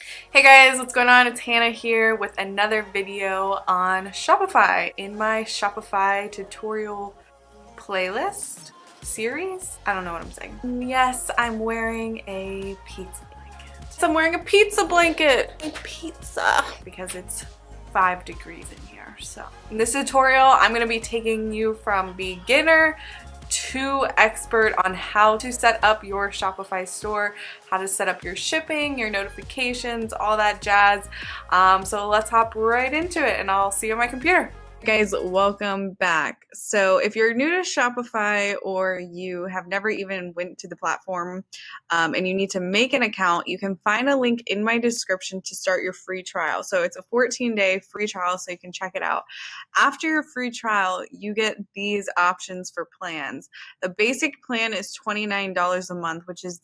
Hey guys, what's going on? It's Hannah here with another video on Shopify in my Shopify tutorial playlist series. I don't know what I'm saying. Yes, I'm wearing a pizza blanket. I'm wearing a pizza blanket. Pizza. Because it's 5 degrees in here. So in this tutorial, I'm going to be taking you from beginner to expert on how to set up your Shopify store, how to set up your shipping, your notifications, all that jazz. So let's hop right into it and I'll see you on my computer. Guys, welcome back. So if you're new to Shopify or you have never even went to the platform and you need to make an account, you can find a link in my description to start your free trial. So it's a 14-day free trial, so you can check it out. After your free trial, you get these options for plans. The basic plan is $29 a month, which is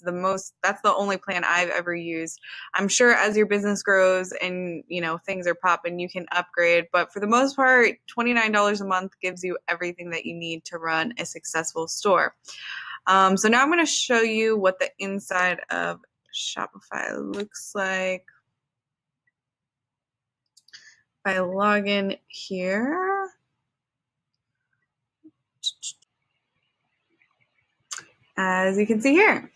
that's the only plan I've ever used. I'm sure as your business grows and things are popping, you can upgrade, but for the most part, $29 a month gives you everything that you need to run a successful store. So now I'm going to show you what the inside of Shopify looks like. If I log in here, as you can see here.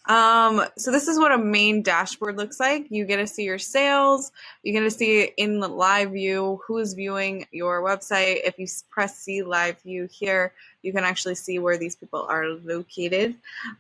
So this is what a main dashboard looks like. You get to see your sales. You get to see in the live view who is viewing your website. If you press see live view here, you can actually see where these people are located.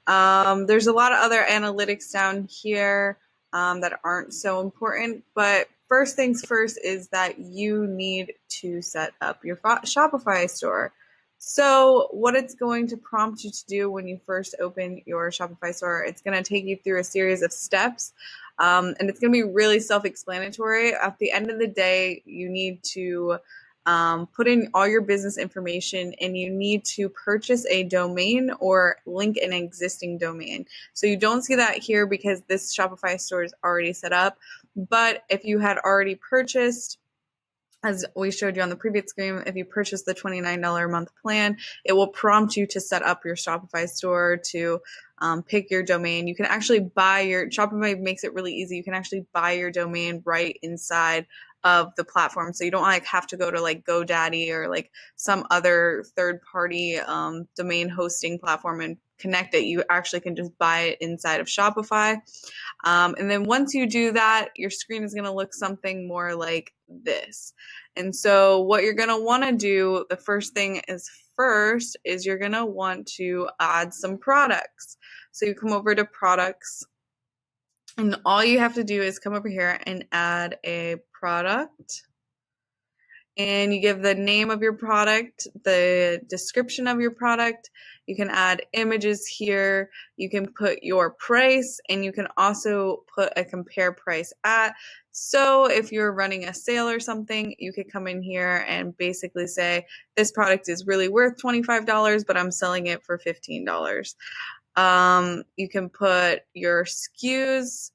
There's a lot of other analytics down here that aren't so important, but first things first is that you need to set up your Shopify store. So what it's going to prompt you to do when you first open your Shopify store, it's going to take you through a series of steps, and it's going to be really self-explanatory. At the end of the day, you need to put in all your business information, and you need to purchase a domain or link an existing domain. So you don't see that here because this Shopify store is already set up, but if you had already purchased, as we showed you on the previous screen, if you purchase the $29 a month plan, it will prompt you to set up your Shopify store, to pick your domain. You can actually buy Shopify makes it really easy. You can actually buy your domain right inside of the platform. So you don't have to go to GoDaddy or some other third party domain hosting platform and connect it. You actually can just buy it inside of Shopify. And then once you do that, your screen is going to look something more like this. And so what you're going to want to do, the first thing is you're going to want to add some products. So you come over to products, and all you have to do is come over here and add a product. And you give the name of your product, the description of your product. You can add images here. You can put your price, and you can also put a compare price at. So if you're running a sale or something, you could come in here and basically say, this product is really worth $25, but I'm selling it for $15. You can put your SKUs,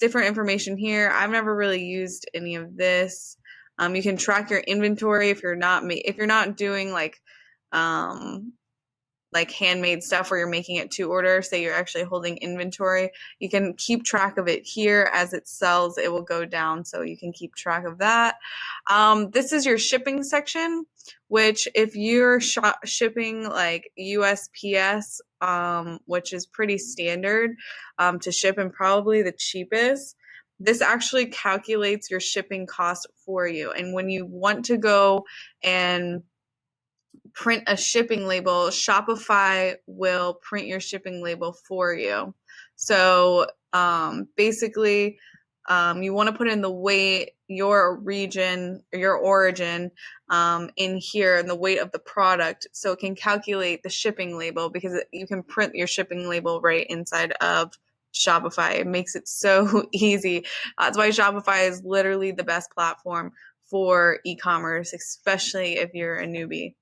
different information here. I've never really used any of this. You can track your inventory if you're not doing handmade stuff where you're making it to order. Say you're actually holding inventory, you can keep track of it here. As it sells, it will go down, so you can keep track of that. This is your shipping section, which if you're shipping like USPS, which is pretty standard to ship and probably the cheapest, this actually calculates your shipping cost for you. And when you want to go and print a shipping label, Shopify will print your shipping label for you. So basically, you want to put in the weight, your region, or your origin in here, and the weight of the product, so it can calculate the shipping label, because you can print your shipping label right inside of Shopify. It makes it so easy. That's why Shopify is literally the best platform for e-commerce, especially if you're a newbie.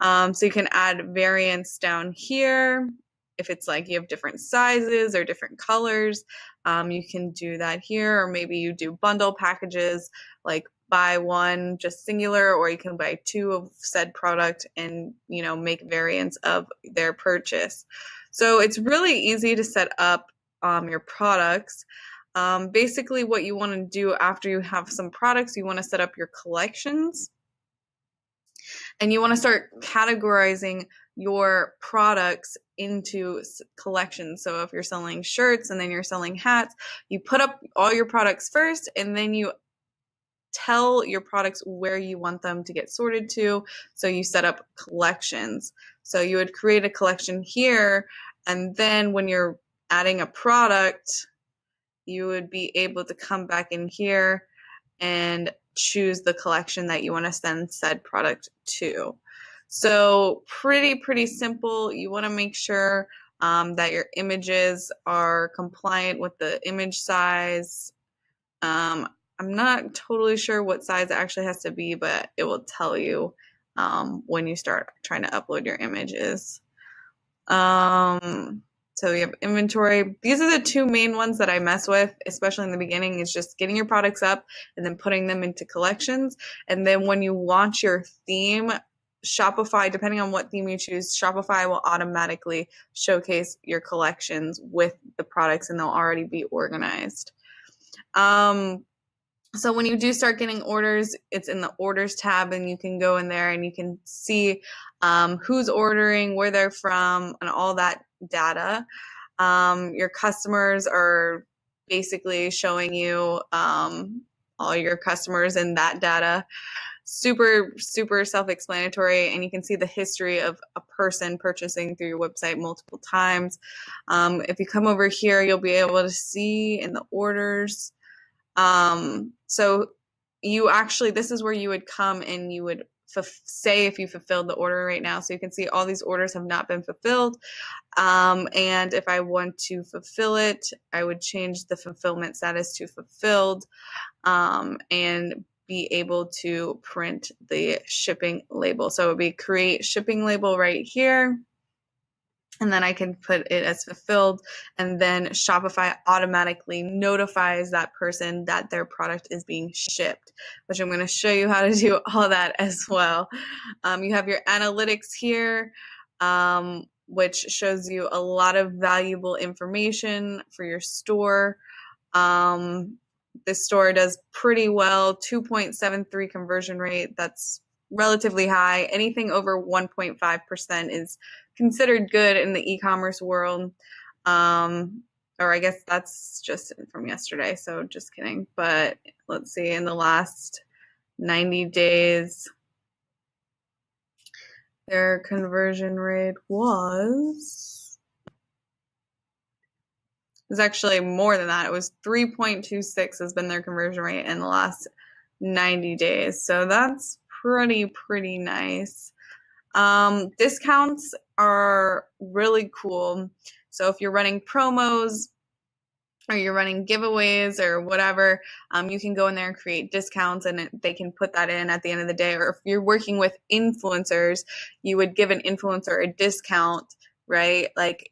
So you can add variants down here. If it's like you have different sizes or different colors, you can do that here. Or maybe you do bundle packages, like buy one just singular, or you can buy two of said product and make variants of their purchase. So it's really easy to set up your products. Basically, what you want to do after you have some products, you want to set up your collections, and you want to start categorizing your products into collections. So if you're selling shirts and then you're selling hats, you put up all your products first, and then you tell your products where you want them to get sorted to. So you set up collections. So you would create a collection here, and then when you're adding a product, you would be able to come back in here and choose the collection that you want to send said product to. So pretty simple. You want to make sure that your images are compliant with the image size. I'm not totally sure what size it actually has to be, but it will tell you when you start trying to upload your images. So we have inventory. These are the two main ones that I mess with, especially in the beginning, is just getting your products up and then putting them into collections. And then when you launch your theme, Shopify, depending on what theme you choose, Shopify will automatically showcase your collections with the products, and they'll already be organized. So when you do start getting orders, it's in the orders tab, and you can go in there and you can see who's ordering, where they're from, and all that data. Your customers are basically showing you all your customers in that data. Super self-explanatory, and you can see the history of a person purchasing through your website multiple times. If you come over here, you'll be able to see in the orders. So you actually, this is where you would come and you would say if you fulfilled the order right now. So you can see all these orders have not been fulfilled. And if I want to fulfill it, I would change the fulfillment status to fulfilled, and be able to print the shipping label. So it would be create shipping label right here. And then I can put it as fulfilled, and then Shopify automatically notifies that person that their product is being shipped, which I'm going to show you how to do all that as well. You have your analytics here, which shows you a lot of valuable information for your store. This store does pretty well, 2.73 conversion rate. That's relatively high. Anything over 1.5% is considered good in the e-commerce world. Or I guess that's just from yesterday, so just kidding. But let's see, in the last 90 days, their conversion rate was actually more than that. It was 3.26 has been their conversion rate in the last 90 days. So that's pretty nice. Discounts are really cool. So if you're running promos or you're running giveaways or whatever, you can go in there and create discounts, and they can put that in at the end of the day. Or if you're working with influencers, you would give an influencer a discount, right? Like,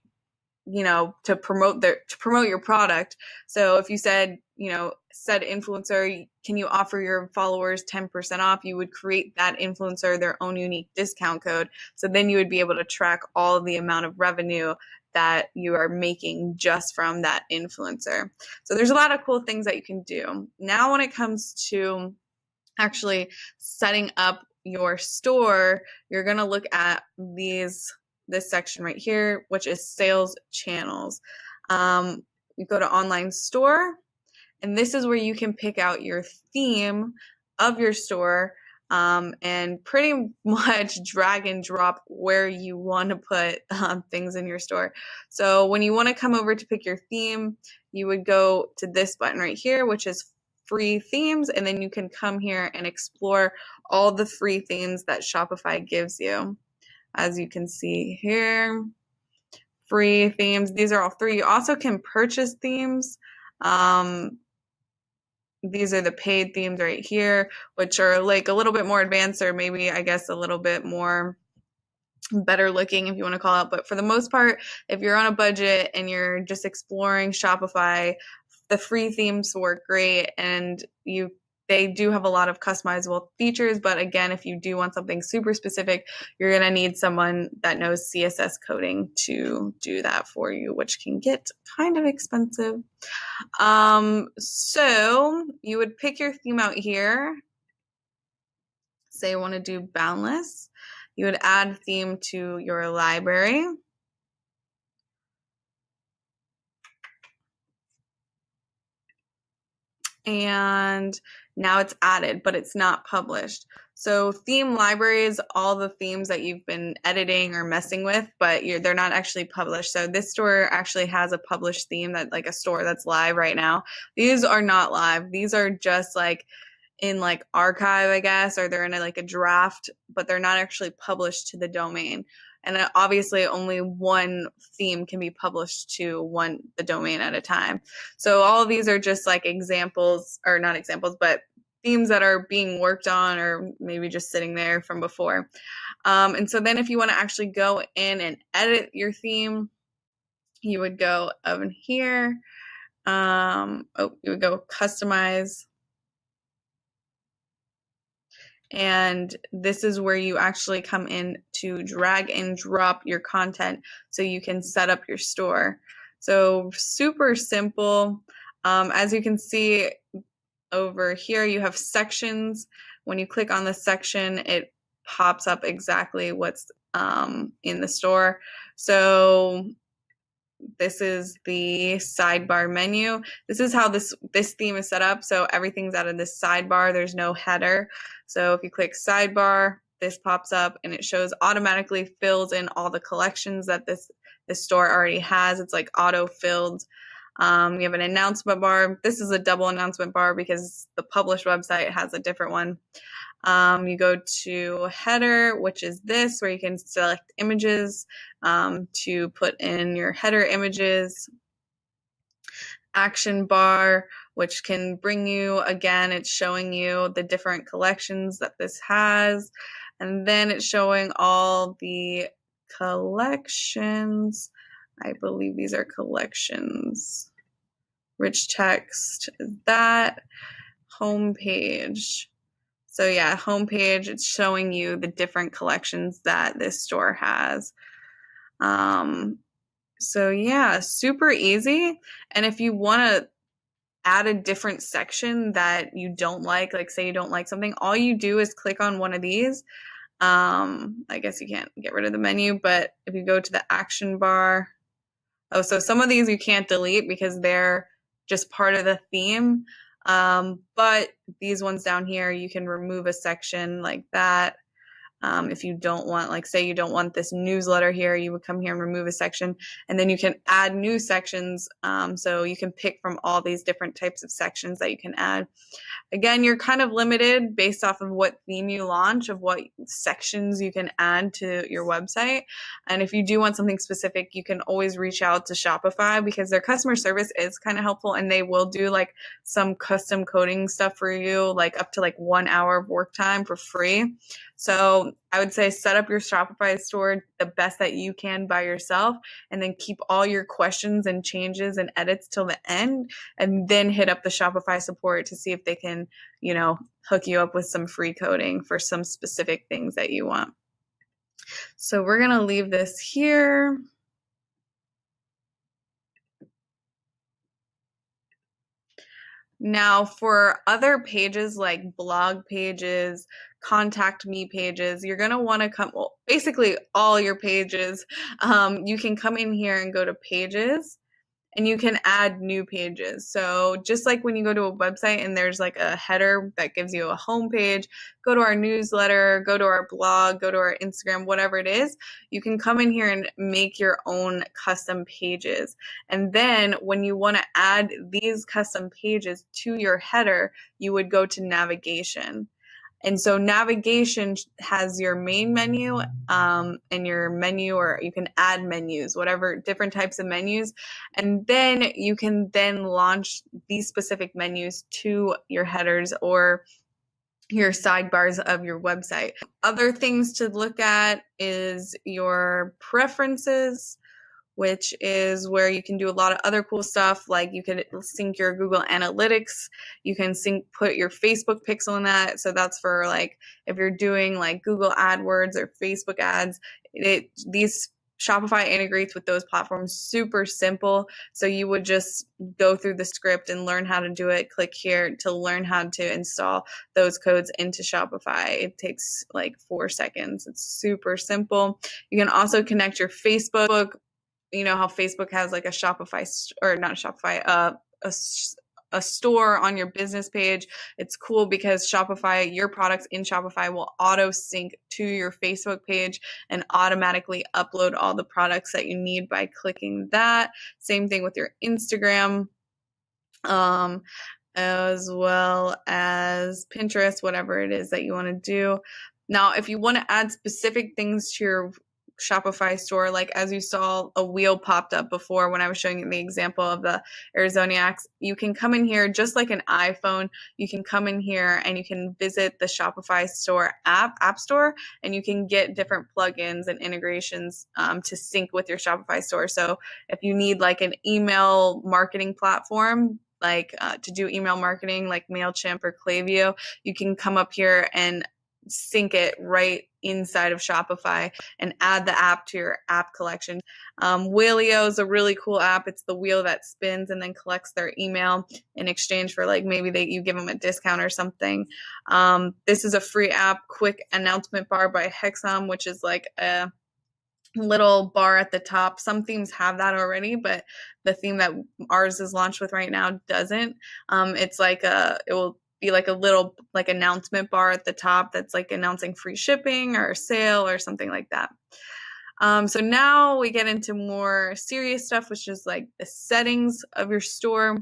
you know, to promote your product. So if you said, you know, said influencer, can you offer your followers 10% off? You would create that influencer their own unique discount code. So then you would be able to track all of the amount of revenue that you are making just from that influencer. So there's a lot of cool things that you can do. Now, when it comes to actually setting up your store, you're going to look at this section right here, which is sales channels. You go to online store, and this is where you can pick out your theme of your store, and pretty much drag and drop where you want to put things in your store. So when you want to come over to pick your theme, you would go to this button right here, which is free themes, and then you can come here and explore all the free themes that Shopify gives you. As you can see here, free themes. These are all free. You also can purchase themes. These are the paid themes right here, which are like a little bit more advanced, or maybe I guess a little bit more better looking, if you want to call it. But for the most part, if you're on a budget and you're just exploring Shopify, the free themes work great, and you they do have a lot of customizable features, but again, if you do want something super specific, you're going to need someone that knows CSS coding to do that for you, which can get kind of expensive. So you would pick your theme out here. Say you want to do boundless. You would add theme to your library. And now it's added, but it's not published. So theme library is all the themes that you've been editing or messing with, but they're not actually published. So this store actually has a published theme, that like a store that's live right now. These are not live. These are just like in like archive, I guess, or they're in like a draft, but they're not actually published to the domain. And obviously only one theme can be published to the domain at a time. So all of these are just like examples, or not examples, but themes that are being worked on or maybe just sitting there from before. And so then if you want to actually go in and edit your theme, you would go over here. You would go customize. And this is where you actually come in to drag and drop your content so you can set up your store. So super simple. As you can see over here, you have sections. When you click on the section, it pops up exactly what's in the store. So this is the sidebar menu. This is how this theme is set up. So everything's out of this sidebar. There's no header. So if you click sidebar, this pops up and it shows automatically fills in all the collections that this store already has. It's like auto filled. You have an announcement bar. This is a double announcement bar because the published website has a different one. You go to header, which is this, where you can select images to put in your header images. Action bar, which can bring you, again, it's showing you the different collections that this has. And then it's showing all the collections. I believe these are collections. Rich text is that. Homepage. So yeah, homepage, it's showing you the different collections that this store has. So yeah, super easy. And if you want to add a different section that you don't like say you don't like something, all you do is click on one of these. I guess you can't get rid of the menu, but if you go to the action bar, so some of these you can't delete because they're just part of the theme. But these ones down here, you can remove a section like that. If you don't want, say you don't want this newsletter here, you would come here and remove a section, and then you can add new sections. So you can pick from all these different types of sections that you can add. Again, you're kind of limited based off of what theme you launch, of what sections you can add to your website. And if you do want something specific, you can always reach out to Shopify because their customer service is kind of helpful, and they will do some custom coding stuff for you, up to 1 hour of work time for free. So I would say set up your Shopify store the best that you can by yourself, and then keep all your questions and changes and edits till the end, and then hit up the Shopify support to see if they can, hook you up with some free coding for some specific things that you want. So we're going to leave this here. Now for other pages like blog pages, contact me pages, you're going to want to basically all your pages. You can come in here and go to pages, and you can add new pages. So just like when you go to a website and there's a header that gives you a home page, go to our newsletter, go to our blog, go to our Instagram, whatever it is, you can come in here and make your own custom pages. And then when you want to add these custom pages to your header, you would go to navigation. And so navigation has your main menu and your menu, or you can add menus, whatever, different types of menus. And then you can then launch these specific menus to your headers or your sidebars of your website. Other things to look at is your preferences, which is where you can do a lot of other cool stuff. Like you could sync your Google Analytics. You can put your Facebook pixel in that. So that's for like if you're doing like Google AdWords or Facebook ads. These Shopify integrates with those platforms super simple. So you would just go through the script and learn how to do it. Click here to learn how to install those codes into Shopify. It takes like 4 seconds. It's super simple. You can also connect your Facebook. You know how Facebook has like a Shopify, or not Shopify, a store on your business page. It's cool because Shopify, your products in Shopify will auto sync to your Facebook page and automatically upload all the products that you need by clicking that. Same thing with your Instagram, as well as Pinterest, whatever it is that you want to do. Now, if you want to add specific things to your Shopify store, like as you saw, a wheel popped up before when I was showing you the example of the Arizoniacs, you can come in here just like an iPhone. You can come in here and you can visit the Shopify store app store, and you can get different plugins and integrations to sync with your Shopify store. So if you need like an email marketing platform, like to do email marketing like MailChimp or Klaviyo, you can come up here and sync it right inside of Shopify and add the app to your app collection. Wheelio is a really cool app. It's the wheel that spins and then collects their email in exchange for like maybe you give them a discount or something. This is a free app, Quick Announcement Bar by Hexam, which is like a little bar at the top. Some themes have that already, but the theme that ours is launched with right now doesn't. It's like it will be like a little like announcement bar at the top that's like announcing free shipping or a sale or something like that. So now we get into more serious stuff, which is like the settings of your store.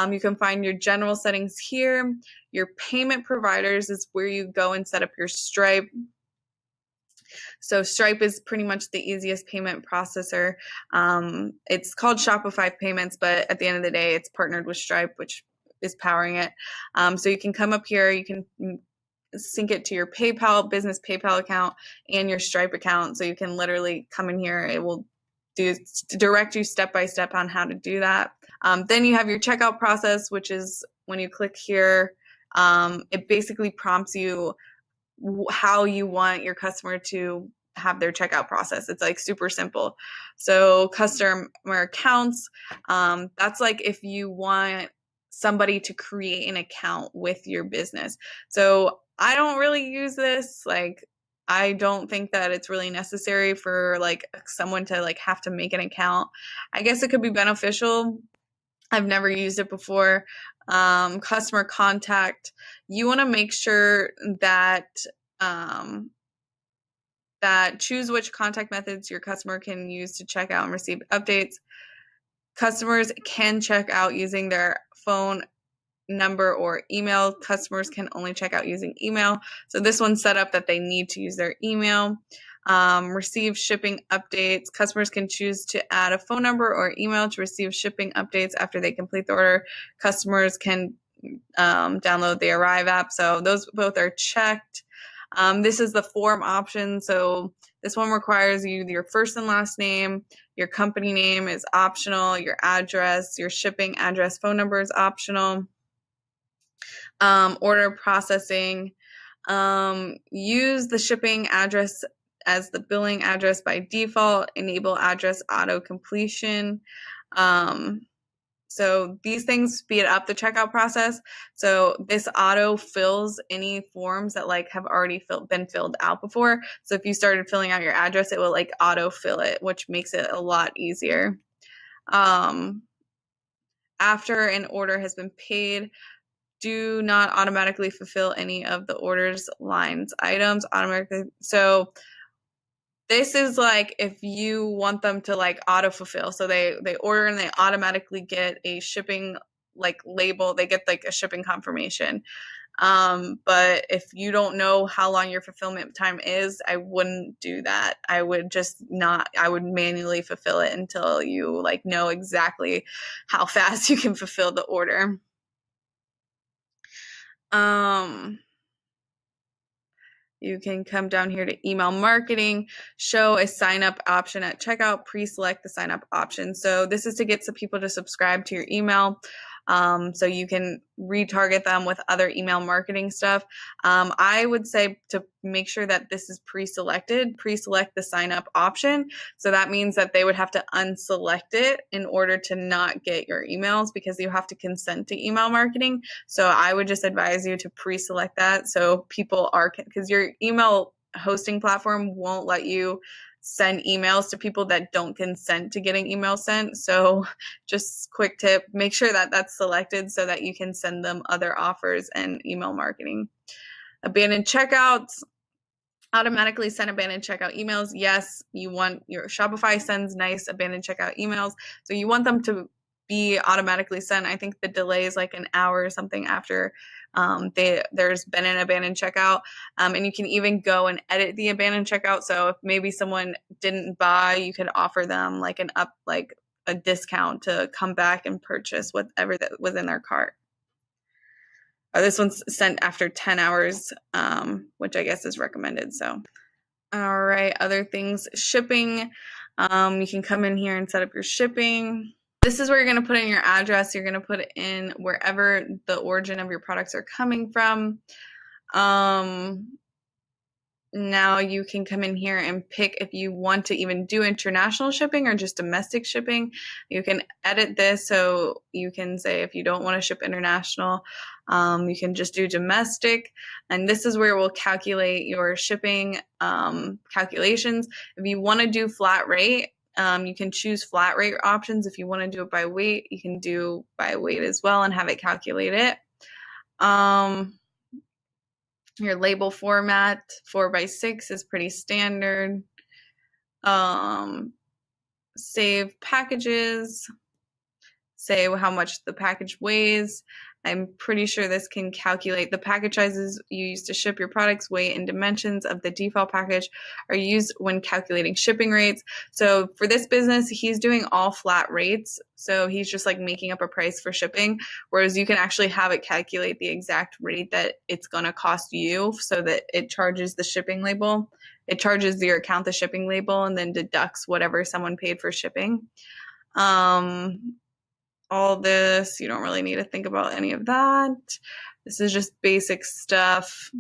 You can find your general settings here. Your payment providers is where you go and set up your Stripe. So Stripe is pretty much the easiest payment processor. It's called Shopify Payments, but at the end of the day, it's partnered with Stripe, which is powering it. So you can come up here, you can sync it to your business PayPal account and your Stripe account. So you can literally come in here. It will direct you step by step on how to do that. Then you have your checkout process, which is when you click here, it basically prompts you how you want your customer to have their checkout process. It's like super simple. So customer accounts, that's like if you want somebody to create an account with your business. So I don't really use this. Like, I don't think that it's really necessary for like someone to like have to make an account. I guess it could be beneficial. I've never used it before. Customer contact, you want to make sure that choose which contact methods your customer can use to check out and receive updates. Customers can check out using their phone number or email. Customers can only check out using email. So this one's set up that they need to use their email. Receive shipping updates. Customers can choose to add a phone number or email to receive shipping updates after they complete the order. Customers can download the Arrive app. So those both are checked. This is the form option. So this one requires your first and last name. Your company name is optional. Your address, your shipping address, phone number is optional. Order processing. Use the shipping address as the billing address by default. Enable address auto completion. So these things speed up the checkout process. So this auto fills any forms that like have already been filled out before. So if you started filling out your address, it will like auto fill it, which makes it a lot easier. After an order has been paid, do not automatically fulfill any of the orders, lines, items automatically. So this is like if you want them to like auto fulfill. So they order and they automatically get a shipping like label. They get like a shipping confirmation. But if you don't know how long your fulfillment time is, I wouldn't do that. I would manually fulfill it until you like know exactly how fast you can fulfill the order. You can come down here to email marketing, show a sign up option at checkout, pre-select the sign up option. So this is to get some people to subscribe to your email. So you can retarget them with other email marketing stuff. I would say to make sure that this is pre-selected, pre-select the sign up option. So that means that they would have to unselect it in order to not get your emails, because you have to consent to email marketing. So I would just advise you to pre-select that. So people are, because your email hosting platform won't let you send emails to people that don't consent to getting emails sent. So just quick tip, make sure that that's selected so that you can send them other offers and email marketing. Abandoned checkouts, automatically send abandoned checkout emails. Yes, you want your Shopify sends nice abandoned checkout emails. So you want them to be automatically sent. I think the delay is like an hour or something after there's been an abandoned checkout. And you can even go and edit the abandoned checkout. So if maybe someone didn't buy, you could offer them like a discount to come back and purchase whatever that was in their cart. This one's sent after 10 hours, which I guess is recommended. So, all right, other things, shipping. You can come in here and set up your shipping. This is where you're going to put in your address. You're going to put it in wherever the origin of your products are coming from. Now you can come in here and pick if you want to even do international shipping or just domestic shipping. You can edit this, so you can say if you don't want to ship international, you can just do domestic. And this is where we'll calculate your shipping calculations. If you want to do flat rate, you can choose flat rate options. If you want to do it by weight, you can do by weight as well and have it calculate it. Your label format, 4x6 is pretty standard. Save packages, say how much the package weighs. I'm pretty sure this can calculate the package sizes you use to ship your products. Weight and dimensions of the default package are used when calculating shipping rates. So for this business, he's doing all flat rates. So he's just like making up a price for shipping, whereas you can actually have it calculate the exact rate that it's going to cost you, so that it charges the shipping label. It charges your account the shipping label and then deducts whatever someone paid for shipping. All this, you don't really need to think about any of that. This is just basic stuff.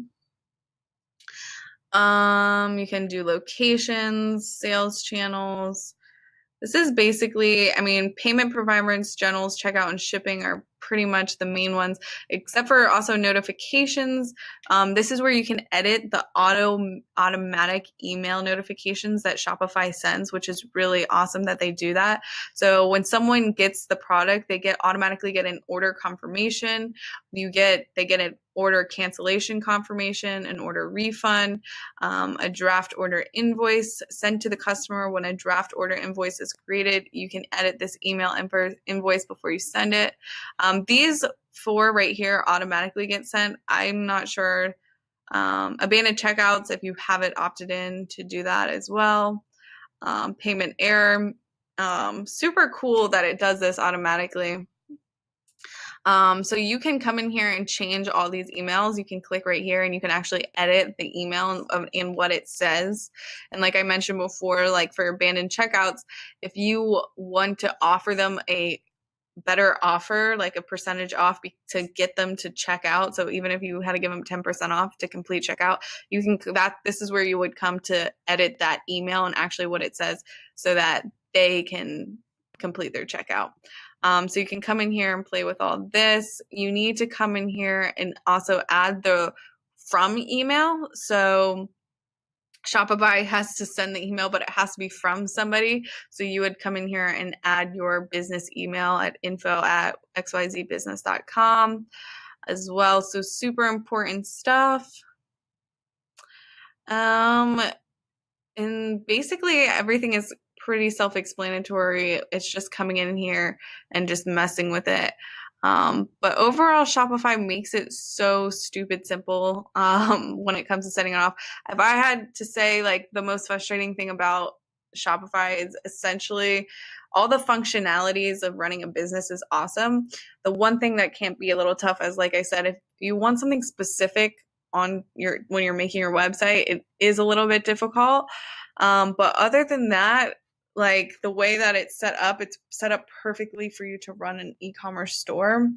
You can do locations, sales channels. This is basically, payment providers, generals, checkout, and shipping are pretty much the main ones, except for also notifications. This is where you can edit the automatic email notifications that Shopify sends, which is really awesome that they do that. So when someone gets the product, they automatically get an order confirmation. They get an order cancellation confirmation, an order refund, a draft order invoice sent to the customer. When a draft order invoice is created, you can edit this email invoice before you send it. These 4 right here automatically get sent. I'm not sure. Abandoned checkouts, if you have it opted in to do that as well. Payment error. Super cool that it does this automatically. So you can come in here and change all these emails. You can click right here and you can actually edit the email and what it says. And like I mentioned before, like for abandoned checkouts, if you want to offer them a better offer, like a percentage off to get them to check out. So even if you had to give them 10% off to complete checkout, this is where you would come to edit that email and actually what it says so that they can complete their checkout. So you can come in here and play with all this. You need to come in here and also add the from email. So Shopify has to send the email, but it has to be from somebody. So you would come in here and add your business email at info@xyzbusiness.com as well. So super important stuff. And basically everything is pretty self-explanatory. It's just coming in here and just messing with it. But overall, Shopify makes it so stupid simple when it comes to setting it off. If I had to say, like, the most frustrating thing about Shopify is essentially all the functionalities of running a business is awesome. The one thing that can't be a little tough is, like I said, if you want something specific on when you're making your website, it is a little bit difficult. But other than that, like the way that it's set up perfectly for you to run an e-commerce store.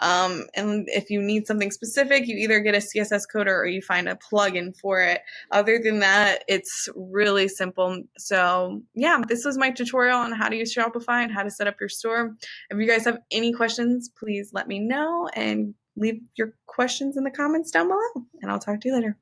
And if you need something specific, you either get a CSS coder or you find a plugin for it. Other than that, it's really simple. So yeah, this was my tutorial on how to use Shopify and how to set up your store. If you guys have any questions, please let me know and leave your questions in the comments down below, and I'll talk to you later.